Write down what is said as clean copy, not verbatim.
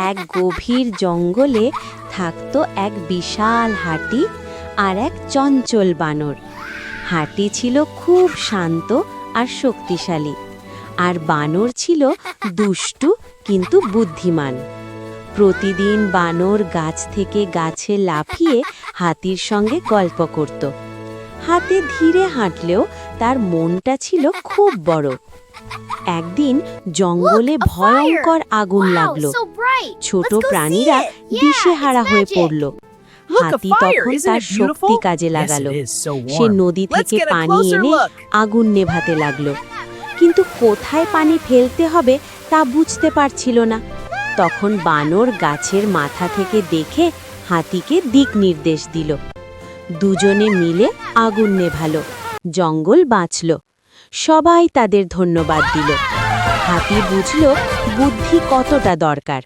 এক গভীর জঙ্গলে থাকত এক বিশাল হাতি আর এক চঞ্চল বানর। হাতি ছিল খুব শান্ত আর শক্তিশালী, আর বানর ছিল দুষ্টু কিন্তু বুদ্ধিমান। প্রতিদিন বানর গাছ থেকে গাছে লাফিয়ে হাতির সঙ্গে গল্প করত। হাতি ধীরে হাঁটলেও তার মনটা ছিল খুব বড়। একদিন জঙ্গলে ভয়ঙ্কর আগুন লাগলো। ছোট প্রাণীরা দিশেহারা হয়ে পড়ল। হাতি তখন তার শক্তি কাজে লাগালো। সে নদী থেকে পানি এনে আগুন নেভাতে লাগলো, কিন্তু কোথায় পানি ফেলতে হবে তা বুঝতে পারছিল না। তখন বানর গাছের মাথা থেকে দেখে হাতিকে দিক নির্দেশ দিল। দুজনে মিলে আগুন নেভালো, জঙ্গল বাঁচল। সবাই তাদের ধন্যবাদ দিল। হাতি বুঝল বুদ্ধি কতটা দরকার।